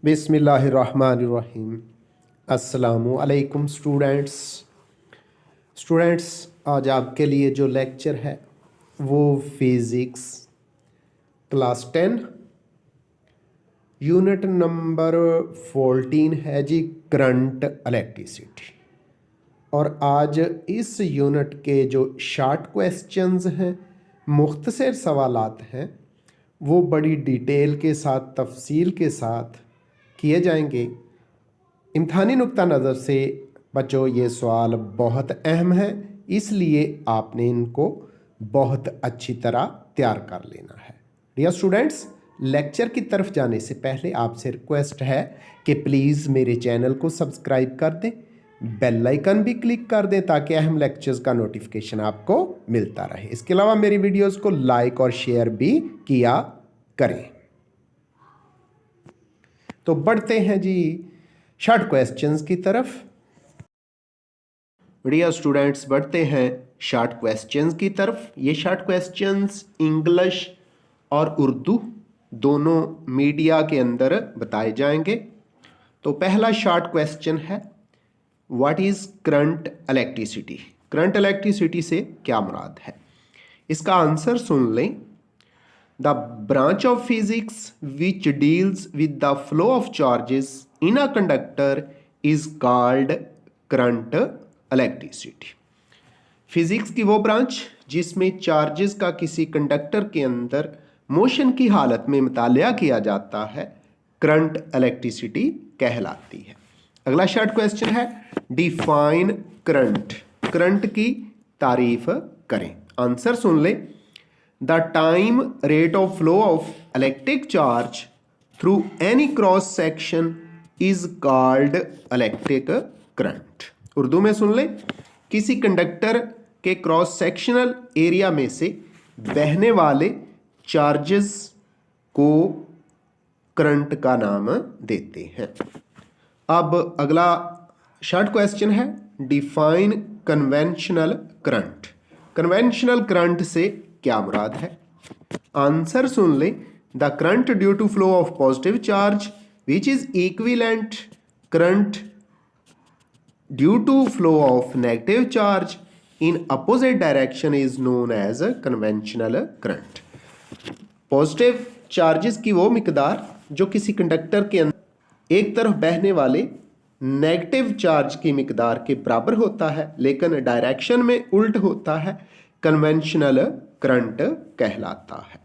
बिस्मिल्लाहिर्रहमानिर्रहीम। अस्सलामु अलैकुम स्टूडेंट्स, आज आपके लिए जो लेक्चर है वो फिज़िक्स क्लास 10 यूनिट नंबर 14 है जी, करंट इलेक्ट्रिसिटी। और आज इस यूनिट के जो शॉर्ट क्वेश्चंस हैं, मुख्तसर सवालात हैं, वो बड़ी डिटेल के साथ, तफसील के साथ किए जाएंगे। इम्तहानी नुक्ता नज़र से बच्चों ये सवाल बहुत अहम है, इसलिए आपने इनको बहुत अच्छी तरह तैयार कर लेना है। डियर स्टूडेंट्स, लेक्चर की तरफ जाने से पहले आपसे रिक्वेस्ट है कि प्लीज़ मेरे चैनल को सब्सक्राइब कर दें, बेल आइकन भी क्लिक कर दें ताकि अहम लेक्चर्स का नोटिफिकेशन आपको मिलता रहे। इसके अलावा मेरी वीडियोस को लाइक और शेयर भी किया करें। तो बढ़ते हैं जी शॉर्ट क्वेश्चंस की तरफ। डियर स्टूडेंट्स, बढ़ते हैं शॉर्ट क्वेश्चंस की तरफ। ये शॉर्ट क्वेश्चंस इंग्लिश और उर्दू दोनों मीडिया के अंदर बताए जाएंगे। तो पहला शॉर्ट क्वेश्चन है, what is current electricity. Current electricity से क्या मुराद है? इसका आंसर सुन लें। The branch of physics which deals with the flow of charges in a conductor is called current electricity. Physics की वो ब्रांच जिसमें चार्जेस का किसी कंडक्टर के अंदर मोशन की हालत में मुतालिया किया जाता है, करंट इलेक्ट्रिसिटी कहलाती है। अगला शॉर्ट क्वेश्चन है, डिफाइन करंट। करंट की तारीफ करें। आंसर सुन लें। The time rate of flow of electric charge through any cross section is called electric current. Urdu में सुन लें, किसी कंडक्टर के क्रॉस सेक्शनल एरिया में से बहने वाले चार्जेस को करंट का नाम देते हैं। अब अगला शॉर्ट क्वेश्चन है, define conventional current. Conventional current से क्या मुराद है? आंसर सुन लें। The current due to flow of positive charge which is equivalent current due to flow of negative charge in opposite direction is known as conventional current. Positive charges की वो मिकदार जो किसी कंडक्टर के अंदर एक तरफ बहने वाले नेगेटिव चार्ज की मिकदार के बराबर होता है, लेकिन डायरेक्शन में उल्ट होता है, कन्वेंशनल करंट कहलाता है।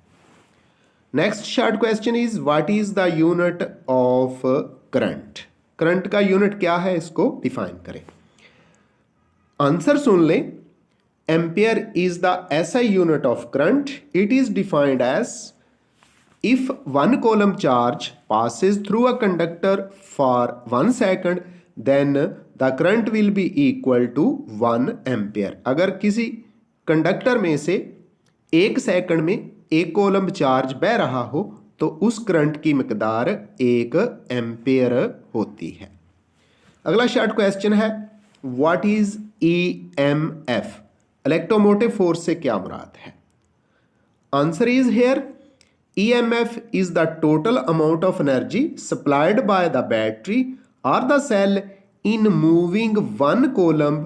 Next short question is, what is the unit of current. Current का यूनिट क्या है, इसको डिफाइन करें। आंसर सुन लें। Ampere is the SI unit of current. It is defined as if one coulomb charge passes through a conductor for 1 second then the current will be equal to 1 ampere। अगर किसी conductor में से 1 second में एक coulomb charge बह रहा हो तो उस करंट की मिकदार 1 एम्पियर होती है। अगला शॉर्ट क्वेश्चन है, what is EMF। Electromotive force से क्या मुराद है? Answer is here, EMF is the total amount of energy supplied by the battery or the cell in moving one coulomb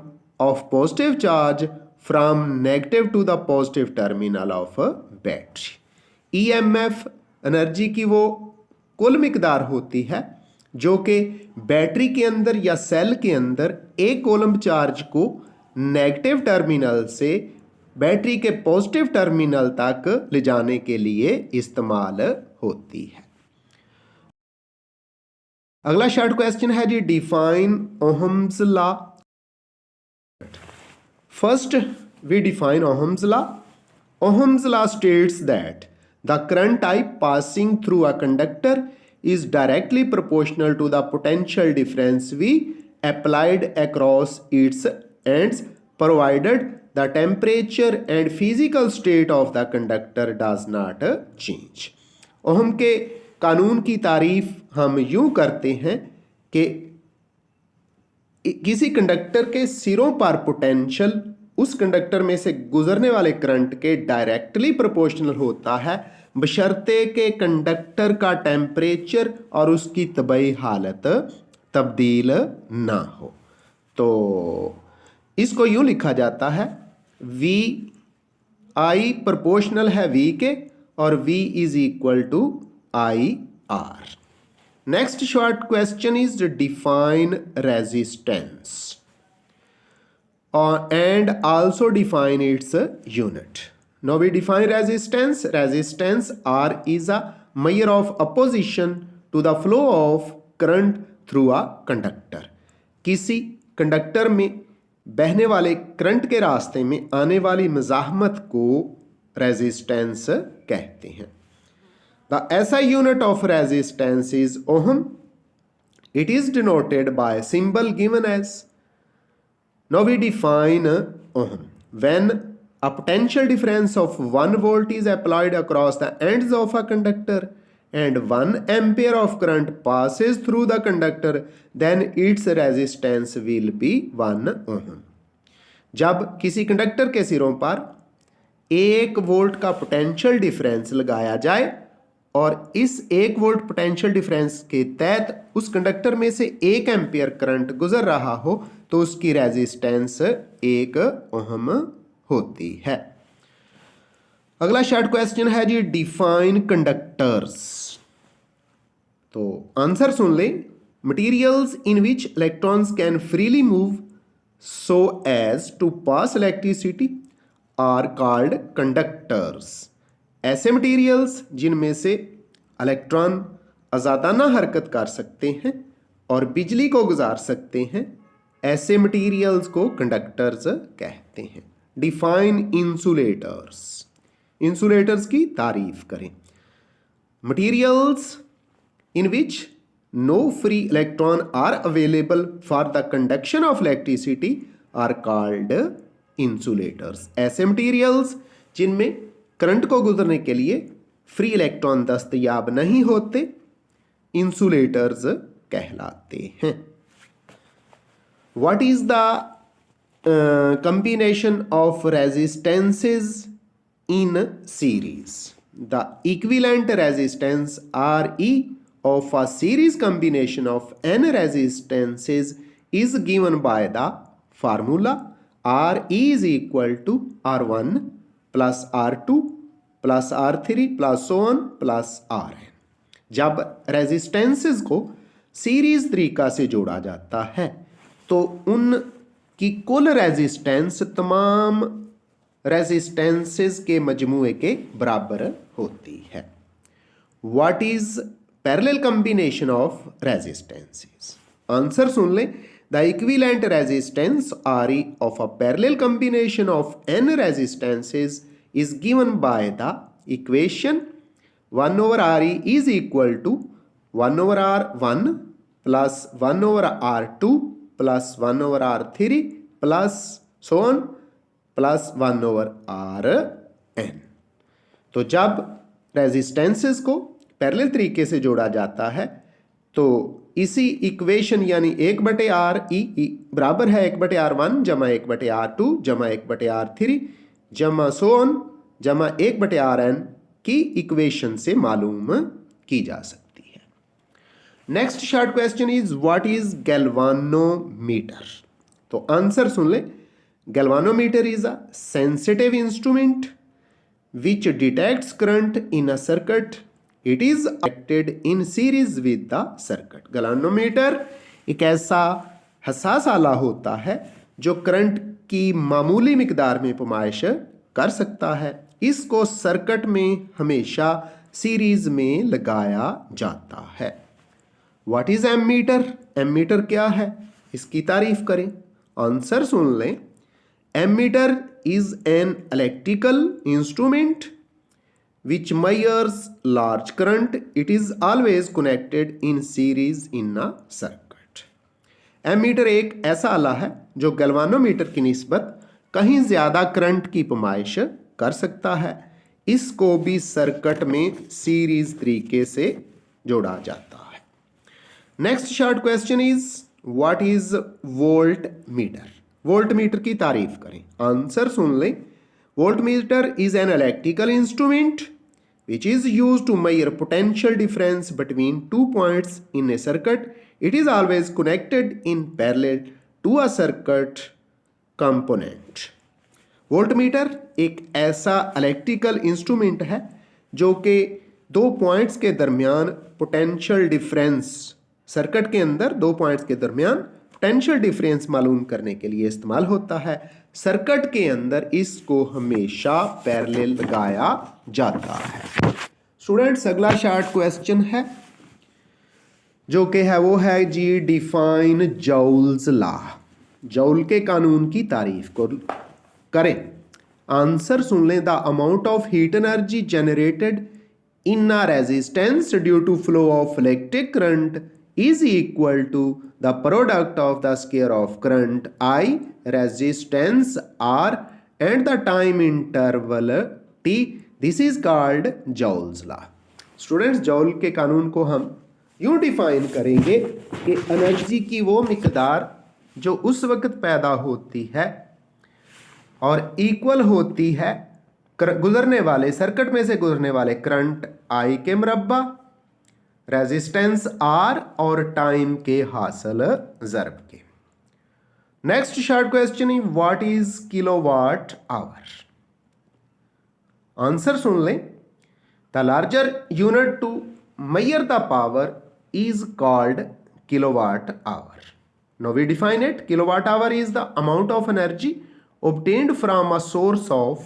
of positive charge from negative to the positive terminal of a battery। EMF energy की वो कुल मिकदार होती है जो कि battery के अंदर या सेल के अंदर एक कोलम्ब चार्ज को नेगेटिव टर्मिनल से बैटरी के पॉजिटिव टर्मिनल तक ले जाने के लिए इस्तेमाल होती है। अगला शॉर्ट क्वेश्चन है जी, define Ohm's law. First we define Ohm's law. Ohm's law states that the current type passing through a conductor is directly proportional to the potential difference we applied across its ends provided the temperature and physical state of the conductor does not change। Ohm के कानून की तारीफ हम यूं करते हैं कि किसी कंडक्टर के सिरों पर पोटेंशियल उस कंडक्टर में से गुजरने वाले करंट के डायरेक्टली प्रोपोर्शनल होता है, बशर्ते के कंडक्टर का टेम्परेचर और उसकी तबई हालत तब्दील ना हो। तो इसको यूं लिखा जाता है, वी आई प्रोपोर्शनल है वी के और V is equal to I R. Next short question is define resistance and also define its unit. Now we define resistance. Resistance R is a measure of opposition to the flow of current through a conductor. किसी conductor में बहने वाले current के रास्ते में आने वाली मज़ाहमत को रेजिस्टेंस कहते हैं। The SI unit of resistance is ohm. It is denoted by symbol given as. Now we define ohm. When a potential difference of 1 volt is applied across the ends of a conductor and 1 ampere of current passes through the conductor, then its resistance will be 1 ohm. जब किसी conductor के सिरों पर 1 volt का potential difference लगाया जाए और इस 1 वोल्ट पोटेंशियल डिफरेंस के तहत उस कंडक्टर में से 1 एम्पियर करंट गुजर रहा हो तो उसकी रेजिस्टेंस 1 ओहम होती है। अगला शॉर्ट क्वेश्चन है जी, डिफाइन कंडक्टर्स। तो आंसर सुन ले। Materials in which electrons can freely move so as to pass electricity are called conductors. ऐसे मटीरियल्स जिनमें से इलेक्ट्रॉन आज़ादाना हरकत कर सकते हैं और बिजली को गुजार सकते हैं, ऐसे मटीरियल्स को कंडक्टर्स कहते हैं। Define insulators. इंसुलेटर्स की तारीफ करें। Materials in which no free electron are available for the conduction of electricity are called insulators. ऐसे मटीरियल्स जिनमें करंट को गुजरने के लिए फ्री इलेक्ट्रॉन दस्तयाब नहीं होते, इंसुलेटर्स कहलाते हैं। What is the combination of resistances in series? The equivalent resistance Re of a series combination of n resistances is given by the formula Re is equal to R1 plus R2 plus R3 plus so on plus Rn। जब resistances को series तरीका से जोड़ा जाता है तो उनकी कुल रेजिस्टेंस तमाम रेजिस्टेंसेस के मजमूए के बराबर होती है। What is parallel combination of resistances? Answer सुन लें। The equivalent resistance Re of a parallel combination of n resistances is given by the equation 1 over Re is equal to 1 over R1 plus 1 over R2 plus 1 over R3 plus so on plus 1 over Rn। तो जब resistances को parallel तरीके से जोड़ा जाता है तो इसी इक्वेशन यानी 1/Re बराबर है 1/R1 जमा 1/R2 जमा 1/R3 जमा so on जमा 1/Rn की इक्वेशन से मालूम की जा सकती है। Next short question is what is galvanometer? तो आंसर सुन ले। Galvanometer is a sensitive instrument which detects current in a circuit. It is connected in series with the circuit. Galvanometer एक ऐसा हसास आला होता है जो करंट की मामूली मिकदार में पैमाइश कर सकता है। इसको सर्किट में हमेशा सीरीज में लगाया जाता है। What is ammeter? एमीटर क्या है, इसकी तारीफ करें। आंसर सुन लें। Ammeter is an electrical instrument which measures large current. It is always connected in series in a circuit. Ammeter एक ऐसा आला है जो गैल्वानोमीटर की निस्बत कहीं ज़्यादा करंट की पैमाइश कर सकता है। इसको भी सर्किट में सीरीज तरीके से जोड़ा जाता है। Next short question is what is volt meter? Volt meter की तारीफ करें। आंसर सुन लें। Volt meter is an electrical instrument which is used to measure potential difference between 2 points in a circuit. It is always connected in parallel to a circuit component. Voltmeter एक ऐसा electrical instrument है जो कि 2 points के दरमियान potential difference, circuit के अंदर 2 points के दरमियान पोटेंशियल डिफरेंस मालूम करने के लिए इस्तेमाल होता है। सर्किट के अंदर इसको हमेशा पैरेलल लगाया जाता है। स्टूडेंट्स, अगला शॉर्ट क्वेश्चन है जो कि है वो है जी, डिफाइन जॉल्स लॉ। जॉल के कानून की तारीफ को करें। आंसर सुन लें। The amount of heat energy generated in a resistance due to flow of electric current is equal to the product of the square of current I, resistance R and the time interval T. This is called Joule's law. Students, Joule के कानून को हम यूं define करेंगे कि energy की वो मिकदार जो उस वक्त पैदा होती है और इक्वल होती है गुजरने वाले सर्किट में से गुजरने वाले करंट आई के मुरब्बा, रेजिस्टेंस आर और टाइम के हासिल ज़र्ब के। नेक्स्ट शॉर्ट क्वेश्चन है, what is kilowatt hour. Answer सुन लें। The larger unit to measure the power is called kilowatt hour. Now we define it. Kilowatt hour is the amount of energy obtained from a source of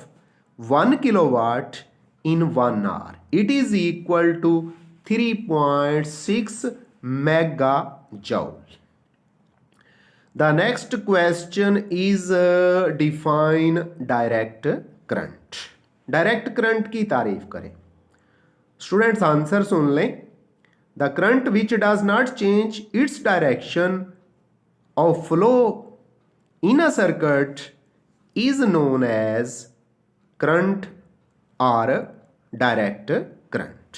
1 kilowatt in 1 hour. It is equal to 3.6 megajoule. The next question is define direct current. Direct current की तारीफ करें। Students, answer सुन लें। The current which does not change its direction of flow in a circuit is known as current or direct current.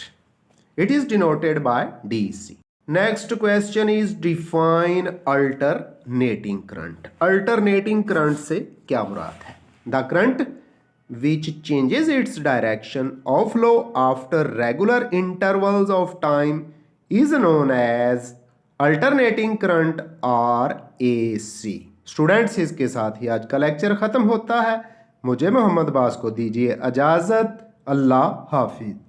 It is denoted by DC. Next question is define alternating current. Alternating current से क्या मुराद है? The current which changes its direction of flow after regular intervals of time is known as alternating current or AC। Students, इसके साथ ही आज का lecture ख़त्म होता है। मुझे मोहम्मद बास को दीजिए इजाज़त। अल्लाह हाफिज़।